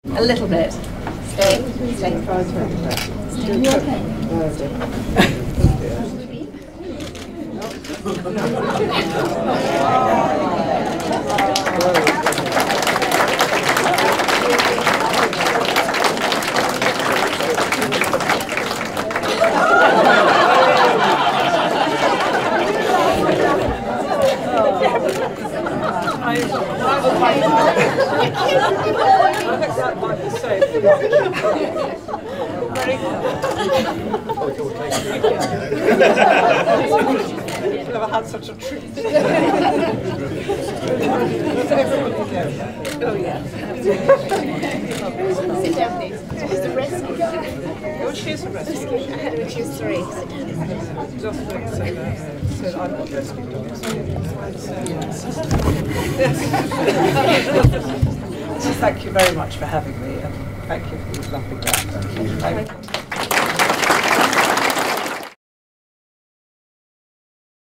A little bit. Stay. You okay? I've never had such a treat. Oh, yeah. Sit down, please. She's a rescue. Oh, she's a rescue. I had her when she was 3. Sit down. Just don't say that. So I'm not rescue dogs. So thank you very much for having me, and thank you for lovely that.